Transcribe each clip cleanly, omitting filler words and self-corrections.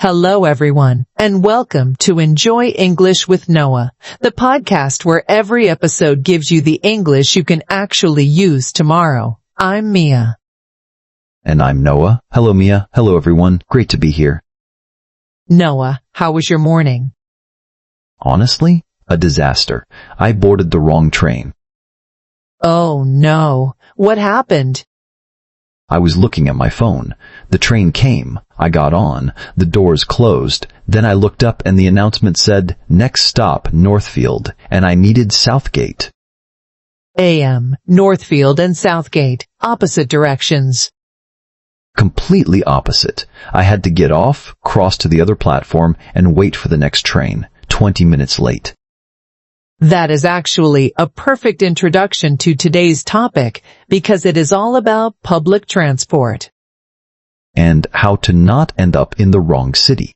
Hello everyone, and welcome to Enjoy English with Noah, the podcast where every episode gives you the English you can actually use tomorrow. I'm Mia. And I'm Noah. Hello Mia. Hello everyone. Great to be here. Noah, how was your morning? Honestly, a disaster. I boarded the wrong train. Oh no, what happened? I was looking at my phone. The train came. I got on. The doors closed. Then I looked up and the announcement said, next stop, Northfield, and I needed Southgate. Northfield and Southgate, opposite directions. Completely opposite. I had to get off, cross to the other platform, and wait for the next train, 20 minutes late. That is actually a perfect introduction to today's topic because it is all about public transport. And how to not end up in the wrong city.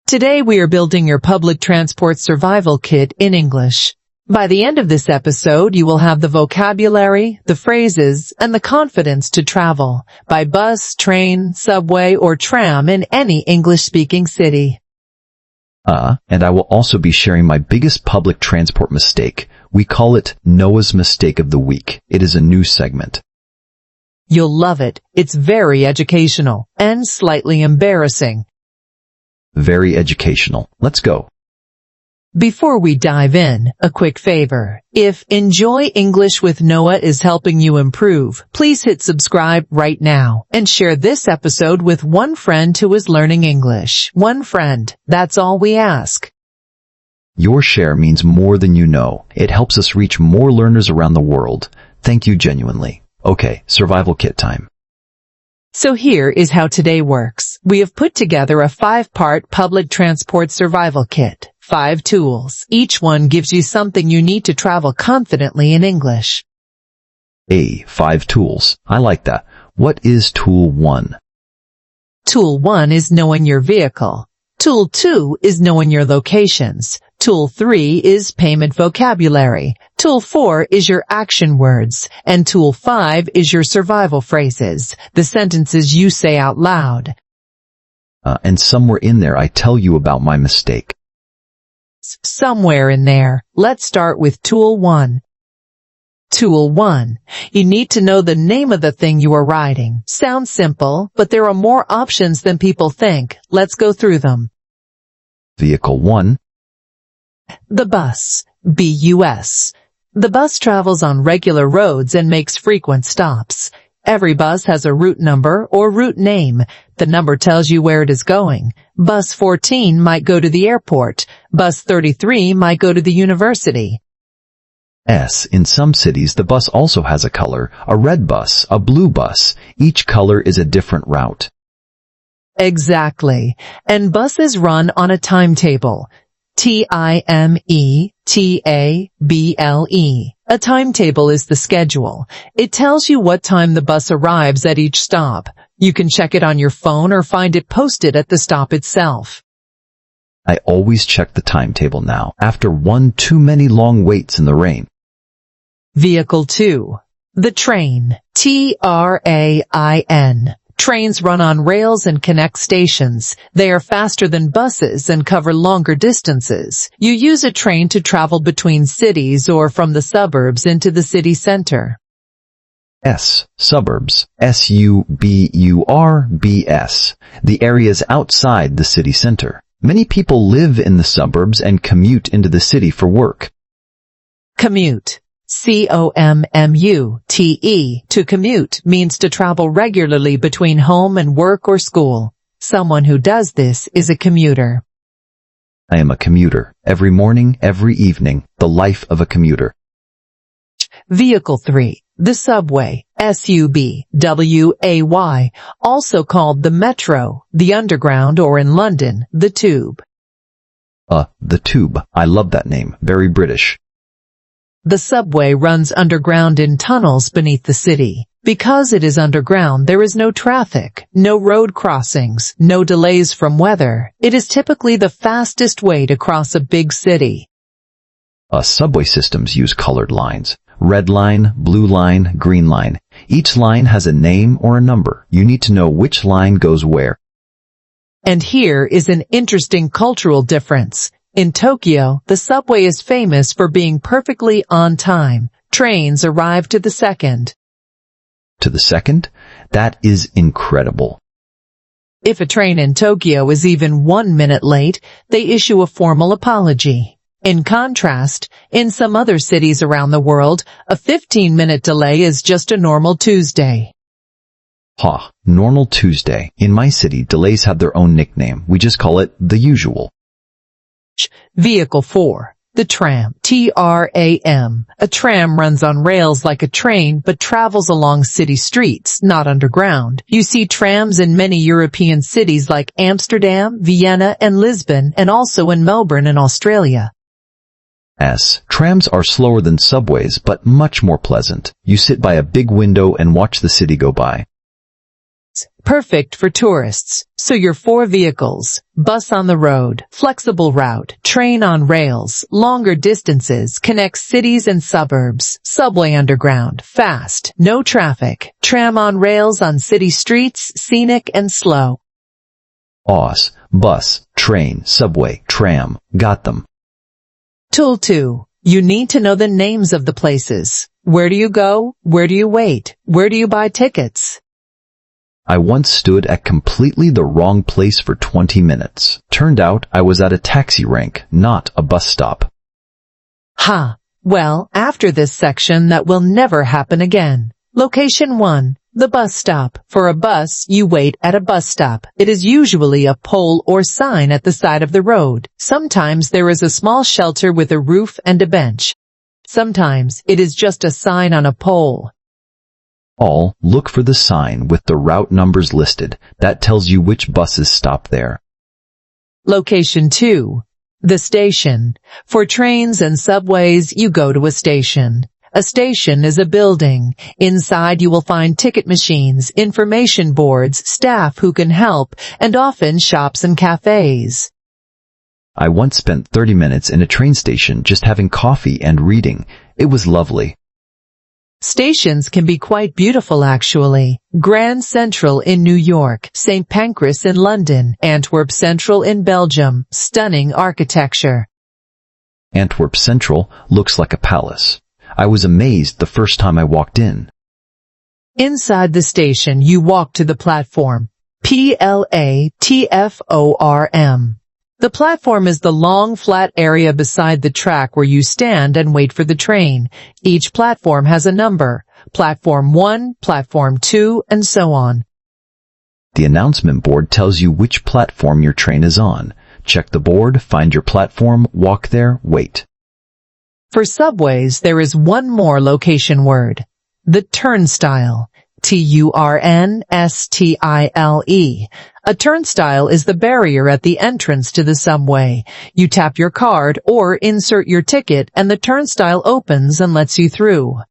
Today we are building your public transport survival kit in English. By the end of this episode, you will have the vocabulary, the phrases, and the confidence to travel by bus, train, subway, or tram in any English-speaking city. And I will also be sharing my biggest public transport mistake. We call it Noah's Mistake of the Week. It is a new segment. You'll love it. It's very educational and slightly embarrassing. Very educational. Let's go. Before we dive in, a quick favor. If Enjoy English with Noah is helping you improve, please hit subscribe right now and share this episode with one friend who is learning English. One friend. That's all we ask. Your share means more than you know. It helps us reach more learners around the world. Thank you genuinely. Okay, survival kit time. So here is how today works. We have put together a 5-part public transport survival kit. 5 tools. Each one gives you something you need to travel confidently in English. 5 tools. I like that. What is tool 1? Tool 1 is knowing your vehicle. Tool 2 is knowing your locations. Tool 3 is payment vocabulary. Tool 4 is your action words. And Tool 5 is your survival phrases, the sentences you say out loud. And somewhere in there I tell you about my mistake. Somewhere in there. Let's start with Tool 1. Tool 1. You need to know the name of the thing you are riding. Sounds simple, but there are more options than people think. Let's go through them. Vehicle 1. The bus. B-U-S. The bus travels on regular roads and makes frequent stops. Every bus has a route number or route name. The number tells you where it is going. Bus 14 might go to the airport. Bus 33 might go to the university. In some cities, the bus also has a color, a red bus, a blue bus. Each color is a different route. Exactly. And buses run on a timetable. Timetable. A timetable is the schedule. It tells you what time the bus arrives at each stop. You can check it on your phone or find it posted at the stop itself. I always check the timetable now, after one too many long waits in the rain. Vehicle 2. The train. Train. Trains run on rails and connect stations. They are faster than buses and cover longer distances. You use a train to travel between cities or from the suburbs into the city center. Suburbs. S-U-B-U-R-B-S. The areas outside the city center. Many people live in the suburbs and commute into the city for work. Commute. C-O-M-M-U-T-E. To commute means to travel regularly between home and work or school. Someone who does this is a commuter. I am a commuter. Every morning, every evening. The life of a commuter. Vehicle 3. The subway. S-U-B-W-A-Y. Also called the metro, the underground, or in London, the tube. The tube. I love that name. Very British. The subway runs underground in tunnels beneath the city. Because it is underground, there is no traffic, no road crossings, no delays from weather. It is typically the fastest way to cross a big city. Subway systems use colored lines. Red line, blue line, green line. Each line has a name or a number. You need to know which line goes where. And here is an interesting cultural difference. In Tokyo, the subway is famous for being perfectly on time. Trains arrive to the second. To the second? That is incredible. If a train in Tokyo is even 1 minute late, they issue a formal apology. In contrast, in some other cities around the world, a 15-minute delay is just a normal Tuesday. Ha, normal Tuesday. In my city, delays have their own nickname. We just call it the usual. Vehicle 4. The tram. T-R-A-M. A tram runs on rails like a train but travels along city streets, not underground. You see trams in many European cities like Amsterdam, Vienna, and Lisbon, and also in Melbourne in Australia. Trams are slower than subways but much more pleasant. You sit by a big window and watch the city go by. Perfect for tourists. So your 4 vehicles: bus on the road, flexible route, train on rails, longer distances, connects cities and suburbs, subway underground, fast, no traffic, tram on rails on city streets, scenic and slow. Bus, train, subway, tram. Got them. Tool 2. You need to know the names of the places. Where do you go? Where do you wait? Where do you buy tickets? I once stood at completely the wrong place for 20 minutes. Turned out I was at a taxi rank, not a bus stop. Well, after this section, that will never happen again. Location 1. The bus stop. For a bus, you wait at a bus stop. It is usually a pole or sign at the side of the road. Sometimes there is a small shelter with a roof and a bench. Sometimes it is just a sign on a pole. Look for the sign with the route numbers listed. That tells you which buses stop there. Location 2. The station. For trains and subways, you go to a station. A station is a building. Inside you will find ticket machines, information boards, staff who can help, and often shops and cafes. I once spent 30 minutes in a train station just having coffee and reading. It was lovely. Stations can be quite beautiful actually. Grand Central in New York, St. Pancras in London, Antwerp Central in Belgium. Stunning architecture. Antwerp Central looks like a palace. I was amazed the first time I walked in. Inside the station, you walk to the platform. Platform. The platform is the long, flat area beside the track where you stand and wait for the train. Each platform has a number. Platform 1, Platform 2, and so on. The announcement board tells you which platform your train is on. Check the board, find your platform, walk there, wait. For subways, there is one more location word. The turnstile. Turnstile. A turnstile is the barrier at the entrance to the subway. You tap your card or insert your ticket and the turnstile opens and lets you through.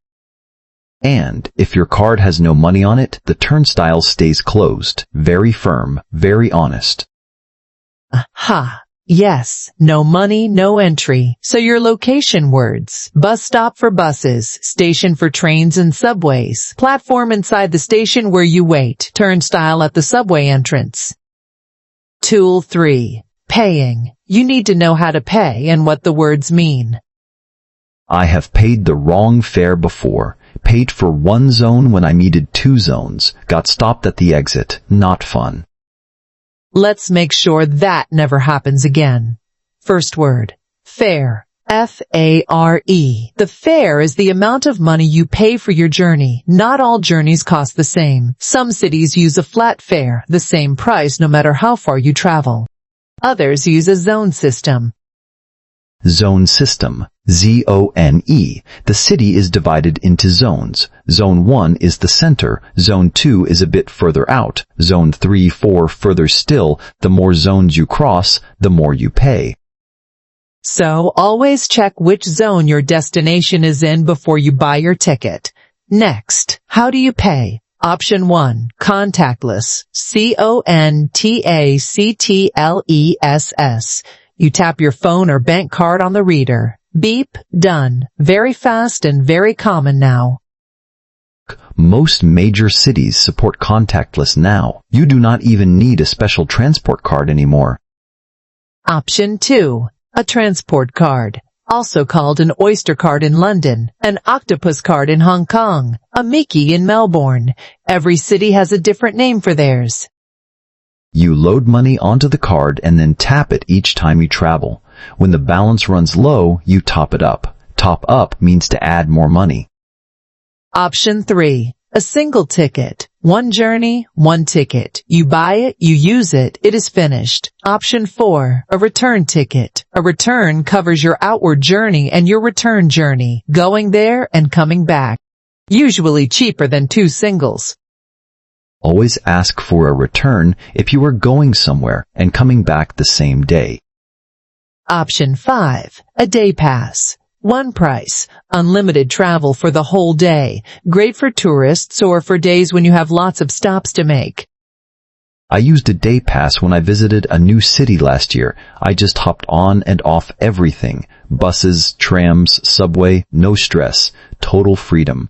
And if your card has no money on it, the turnstile stays closed. Very firm, very honest. Yes, no money, no entry. So your location words: bus stop for buses, station for trains and subways, platform inside the station where you wait, turnstile at the subway entrance. Tool 3. Paying. You need to know how to pay and what the words mean. I have paid the wrong fare before. Paid for one zone when I needed 2 zones. Got stopped at the exit. Not fun. Let's make sure that never happens again. First word. Fare. F-A-R-E. The fare is the amount of money you pay for your journey. Not all journeys cost the same. Some cities use a flat fare, the same price no matter how far you travel. Others use a zone system. Zone system. Z-O-N-E. The city is divided into zones. Zone 1 is the center. Zone 2 is a bit further out. Zone 3, 4 further still. The more zones you cross, the more you pay. So always check which zone your destination is in before you buy your ticket. Next, how do you pay? Option 1. Contactless. C-O-N-T-A-C-T-L-E-S-S. You tap your phone or bank card on the reader. Beep, done. Very fast and very common now. Most major cities support contactless now. You do not even need a special transport card anymore. Option 2. A transport card, also called an Oyster card in London, an octopus card in Hong Kong, a Mickey in Melbourne. Every city has a different name for theirs. You load money onto the card and then tap it each time you travel. When the balance runs low, you top it up. Top up means to add more money. Option 3. A single ticket. One journey, one ticket. You buy it, you use it, it is finished. Option 4. A return ticket. A return covers your outward journey and your return journey, going there and coming back. Usually cheaper than 2 singles. Always ask for a return if you are going somewhere and coming back the same day. Option 5. A day pass. One price. Unlimited travel for the whole day. Great for tourists or for days when you have lots of stops to make. I used a day pass when I visited a new city last year. I just hopped on and off everything. Buses, trams, subway, no stress. Total freedom.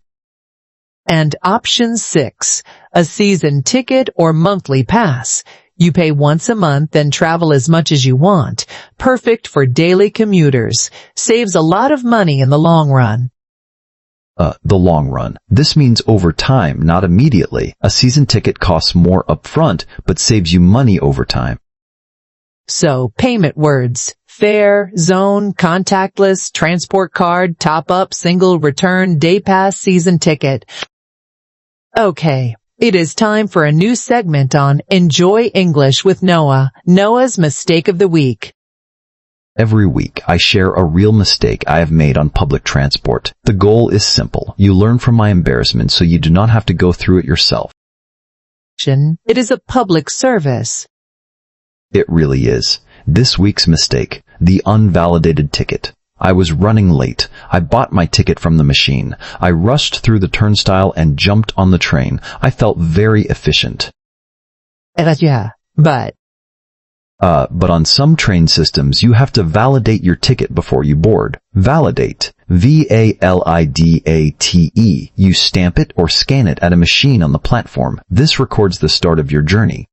And option 6. A season ticket or monthly pass. You pay once a month and travel as much as you want. Perfect for daily commuters. Saves a lot of money in the long run. The long run. This means over time, not immediately. A season ticket costs more upfront, but saves you money over time. So, payment words. Fare, zone, contactless, transport card, top up, single, return, day pass, season ticket. Okay. It is time for a new segment on Enjoy English with Noah, Noah's Mistake of the Week. Every week, I share a real mistake I have made on public transport. The goal is simple. You learn from my embarrassment so you do not have to go through it yourself. It is a public service. It really is. This week's mistake, the unvalidated ticket. I was running late. I bought my ticket from the machine. I rushed through the turnstile and jumped on the train. I felt very efficient. Yeah, but on some train systems, you have to validate your ticket before you board. Validate. V-A-L-I-D-A-T-E. You stamp it or scan it at a machine on the platform. This records the start of your journey.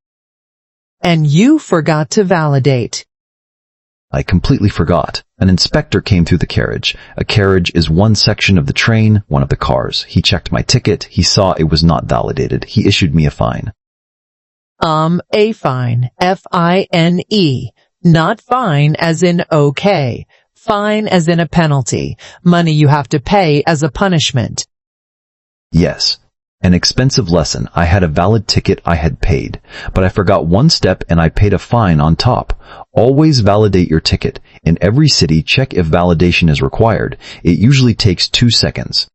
And you forgot to validate. I completely forgot. An inspector came through the carriage. A carriage is one section of the train, one of the cars. He checked my ticket. He saw it was not validated. He issued me a fine. A fine. F-I-N-E. Not fine as in okay. Fine as in a penalty. Money you have to pay as a punishment. Yes. An expensive lesson. I had a valid ticket I had paid, but I forgot one step and I paid a fine on top. Always validate your ticket. In every city, check if validation is required. It usually takes 2 seconds.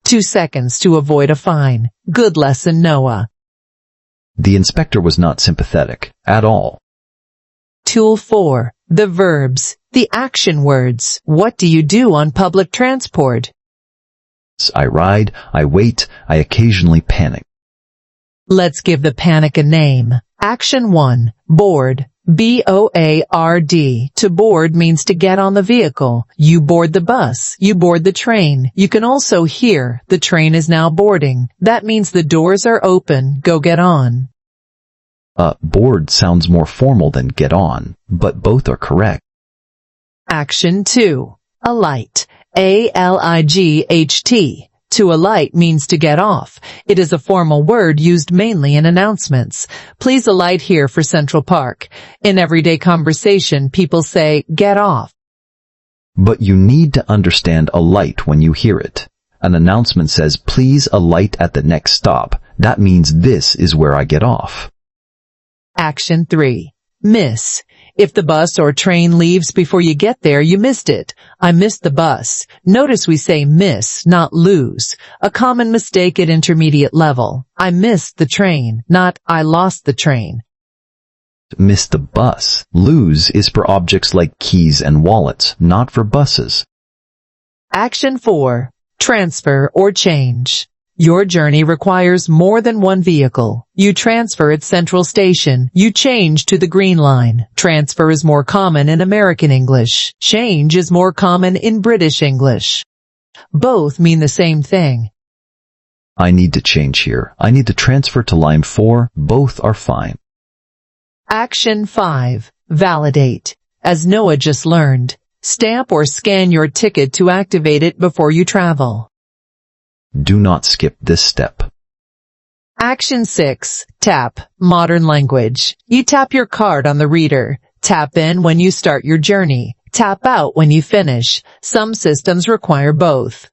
2 seconds to avoid a fine. Good lesson, Noah. The inspector was not sympathetic at all. Tool 4. The verbs. The action words. What do you do on public transport? I ride, I wait, I occasionally panic. Let's give the panic a name. Action 1. Board. B-O-A-R-D. To board means to get on the vehicle. You board the bus. You board the train. You can also hear, the train is now boarding. That means the doors are open. Go get on. Board sounds more formal than get on, but both are correct. Action 2. Alight. A-L-I-G-H-T. To alight means to get off. It is a formal word used mainly in announcements. Please alight here for Central Park. In everyday conversation, people say, get off. But you need to understand alight when you hear it. An announcement says, please alight at the next stop. That means this is where I get off. Action 3. Miss. If the bus or train leaves before you get there, you missed it. I missed the bus. Notice we say miss, not lose. A common mistake at intermediate level. I missed the train, not I lost the train. Miss the bus. Lose is for objects like keys and wallets, not for buses. Action 4. Transfer or change. Your journey requires more than one vehicle. You transfer at Central Station. You change to the Green Line. Transfer is more common in American English. Change is more common in British English. Both mean the same thing. I need to change here. I need to transfer to line 4. Both are fine. Action 5. Validate. As Noah just learned, stamp or scan your ticket to activate it before you travel. Do not skip this step. Action 6. Tap. Modern language. You tap your card on the reader. Tap in when you start your journey. Tap out when you finish. Some systems require both.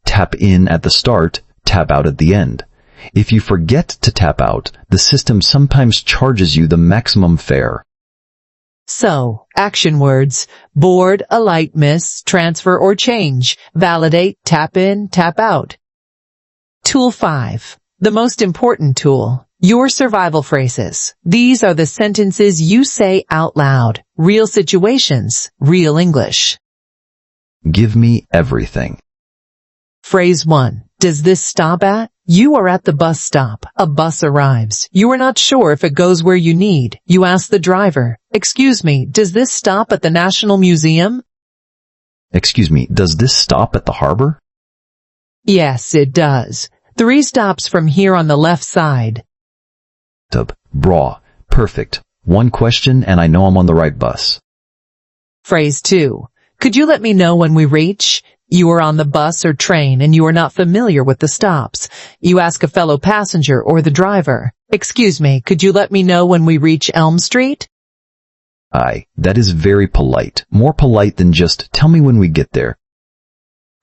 Tap in at the start, tap out at the end. If you forget to tap out, the system sometimes charges you the maximum fare. So, action words: board, alight, miss, transfer or change, validate, tap in, tap out. Tool 5. The most important tool. Your survival phrases. These are the sentences you say out loud. Real situations, real English. Give me everything. Phrase 1. Does this stop at? You are at the bus stop. A bus arrives. You are not sure if it goes where you need. You ask the driver, "Excuse me, does this stop at the National Museum?" Excuse me, does this stop at the harbor? Yes, it does. 3 stops from here on the left side. Bra. Perfect. 1 question and I know I'm on the right bus. Phrase 2. Could you let me know when we reach? You are on the bus or train and you are not familiar with the stops. You ask a fellow passenger or the driver, "Excuse me, could you let me know when we reach Elm Street?" That is very polite. More polite than just, "Tell me when we get there."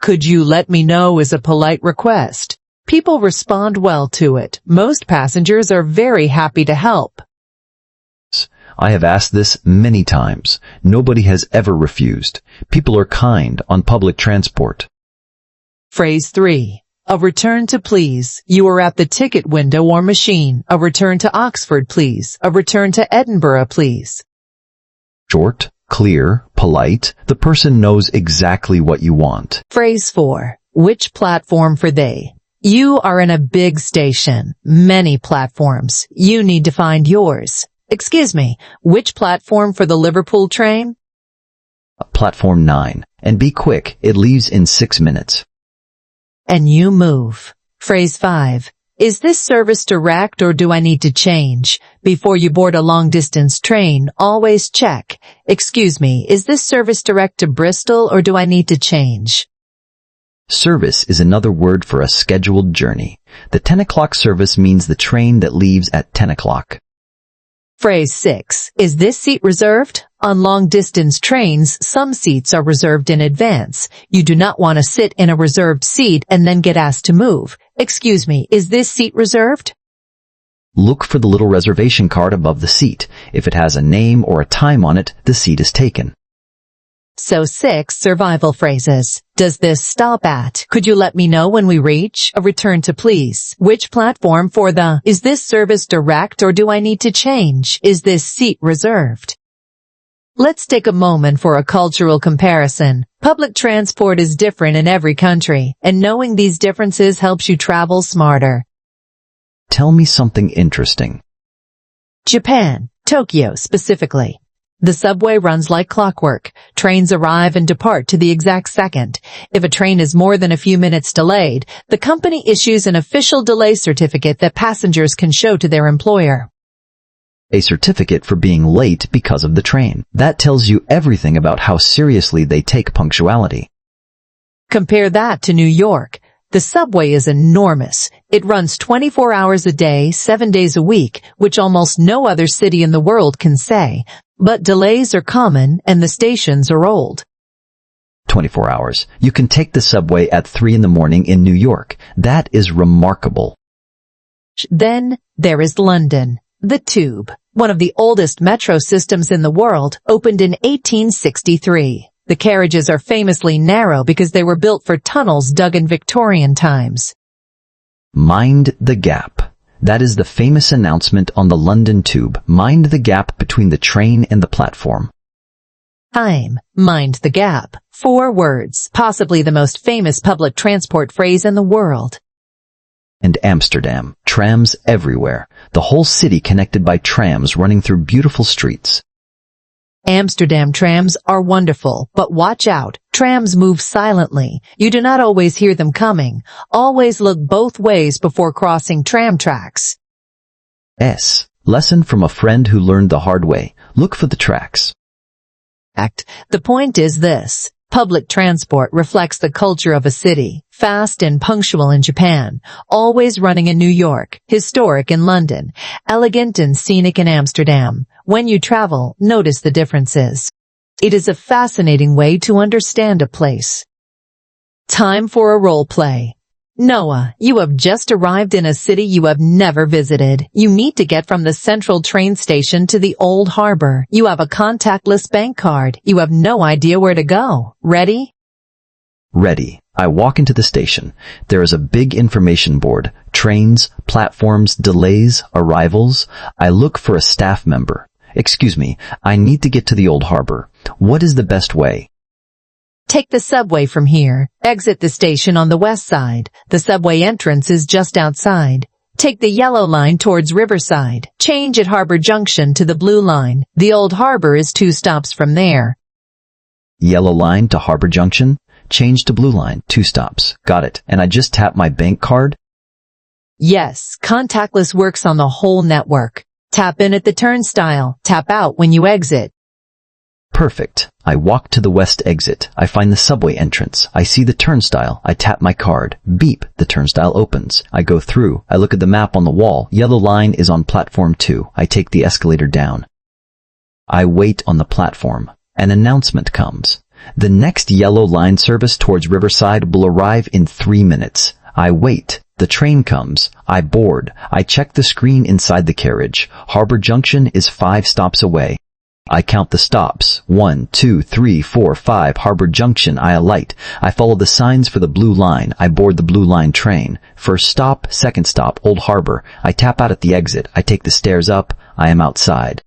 Could you let me know is a polite request. People respond well to it. Most passengers are very happy to help. I have asked this many times. Nobody has ever refused. People are kind on public transport. Phrase 3. A return to please. You are at the ticket window or machine. A return to Oxford, please. A return to Edinburgh, please. Short, clear, polite. The person knows exactly what you want. Phrase 4. Which platform for they? You are in a big station. Many platforms. You need to find yours. Excuse me, which platform for the Liverpool train? Platform 9. And be quick, it leaves in 6 minutes. And you move. Phrase 5. Is this service direct or do I need to change? Before you board a long-distance train, always check. Excuse me, is this service direct to Bristol or do I need to change? Service is another word for a scheduled journey. The 10 o'clock service means the train that leaves at 10 o'clock. Phrase 6. Is this seat reserved? On long-distance trains, some seats are reserved in advance. You do not want to sit in a reserved seat and then get asked to move. Excuse me, is this seat reserved? Look for the little reservation card above the seat. If it has a name or a time on it, the seat is taken. So 6 survival phrases. Does this stop at? Could you let me know when we reach? A return to please. Which platform for the? Is this service direct or do I need to change? Is this seat reserved? Let's take a moment for a cultural comparison. Public transport is different in every country, and knowing these differences helps you travel smarter. Tell me something interesting. Japan, Tokyo specifically. The subway runs like clockwork. Trains arrive and depart to the exact second. If a train is more than a few minutes delayed, the company issues an official delay certificate that passengers can show to their employer. A certificate for being late because of the train. That tells you everything about how seriously they take punctuality. Compare that to New York. The subway is enormous. It runs 24 hours a day, 7 days a week, which almost no other city in the world can say. But delays are common and the stations are old. 24 hours. You can take the subway at 3 in the morning in New York. That is remarkable. Then there is London. The Tube, one of the oldest metro systems in the world, opened in 1863. The carriages are famously narrow because they were built for tunnels dug in Victorian times. Mind the gap. That is the famous announcement on the London Tube. Mind the gap between the train and the platform. Time. Mind the gap. 4 words. Possibly the most famous public transport phrase in the world. And Amsterdam. Trams everywhere. The whole city connected by trams running through beautiful streets. Amsterdam trams are wonderful, but watch out. Trams move silently. You do not always hear them coming. Always look both ways before crossing tram tracks. S. Lesson from a friend who learned the hard way. Look for the tracks. The point is this. Public transport reflects the culture of a city. Fast and punctual in Japan. Always running in New York. Historic in London. Elegant and scenic in Amsterdam. When you travel, notice the differences. It is a fascinating way to understand a place. Time for a role play. Noah, you have just arrived in a city you have never visited. You need to get from the central train station to the old harbor. You have a contactless bank card. You have no idea where to go. Ready? Ready. I walk into the station. There is a big information board. Trains, platforms, delays, arrivals. I look for a staff member. Excuse me, I need to get to the old harbor. What is the best way? Take the subway from here. Exit the station on the west side. The subway entrance is just outside. Take the yellow line towards Riverside. Change at Harbor Junction to the blue line. The old harbor is 2 stops from there. Yellow line to Harbor Junction. Change to blue line, 2 stops. Got it. And I just tap my bank card? Yes, contactless works on the whole network. Tap in at the turnstile. Tap out when you exit. Perfect. I walk to the west exit. I find the subway entrance. I see the turnstile. I tap my card. Beep. The turnstile opens. I go through. I look at the map on the wall. Yellow line is on platform 2. I take the escalator down. I wait on the platform. An announcement comes. The next yellow line service towards Riverside will arrive in 3 minutes. I wait. The train comes. I board. I check the screen inside the carriage. Harbor Junction is 5 stops away. I count the stops. 1, 2, 3, 4, 5. Harbor Junction. I alight. I follow the signs for the blue line. I board the blue line train. First stop, second stop, Old Harbor. I tap out at the exit. I take the stairs up. I am outside.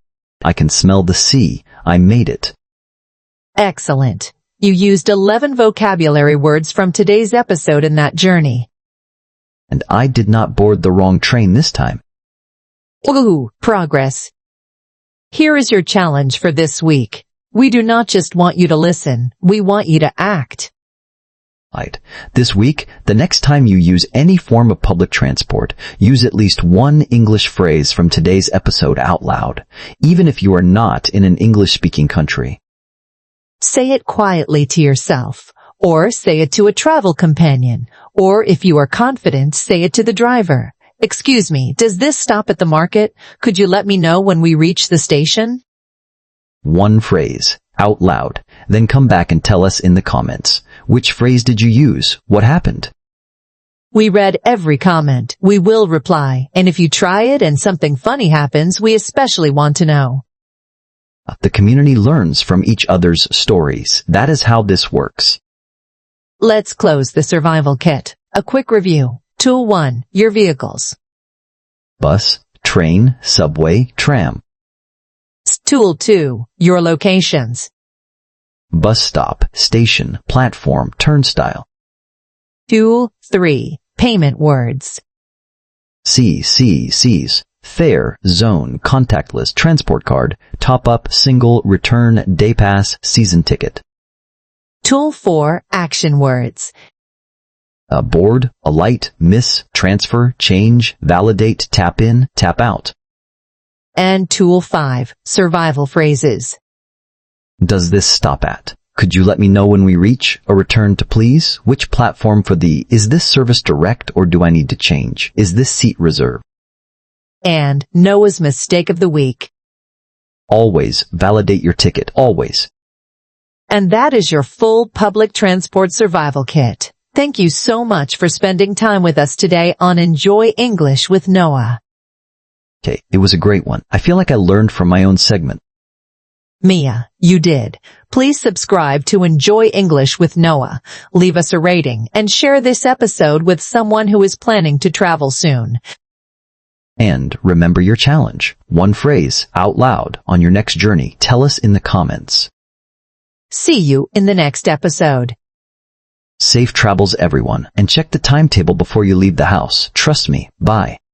I can smell the sea. I made it. Excellent. You used 11 vocabulary words from today's episode in that journey. And I did not board the wrong train this time. Ooh, progress. Here is your challenge for this week. We do not just want you to listen, we want you to act. Right. This week, the next time you use any form of public transport, use at least one English phrase from today's episode out loud, even if you are not in an English-speaking country. Say it quietly to yourself, or say it to a travel companion, or if you are confident, say it to the driver. Excuse me, does this stop at the market? Could you let me know when we reach the station? One phrase, out loud, then come back and tell us in the comments. Which phrase did you use? What happened? We read every comment. We will reply, and if you try it and something funny happens, we especially want to know. The community learns from each other's stories. That is how this works. Let's close the survival kit. A quick review. Tool 1. Your vehicles. Bus, train, subway, tram. Tool 2. Your locations. Bus stop, station, platform, turnstile. Tool 3. Payment words. C's. Fare, zone, contactless, transport card, top up, single, return, day pass, season ticket. Tool 4. Action words. Board, alight, miss, transfer, change, validate, tap in, tap out. And Tool 5. Survival phrases. Does this stop at? Could you let me know when we reach? A return to please? Which platform for the? Is this service direct or do I need to change? Is this seat reserved? And Noah's mistake of the week. Always validate your ticket, always. And that is your full public transport survival kit. Thank you so much for spending time with us today on Enjoy English with Noah. Okay, it was a great one. I feel like I learned from my own segment. Mia, you did. Please subscribe to Enjoy English with Noah. Leave us a rating and share this episode with someone who is planning to travel soon. And remember your challenge. One phrase, out loud, on your next journey. Tell us in the comments. See you in the next episode. Safe travels everyone, and check the timetable before you leave the house. Trust me. Bye.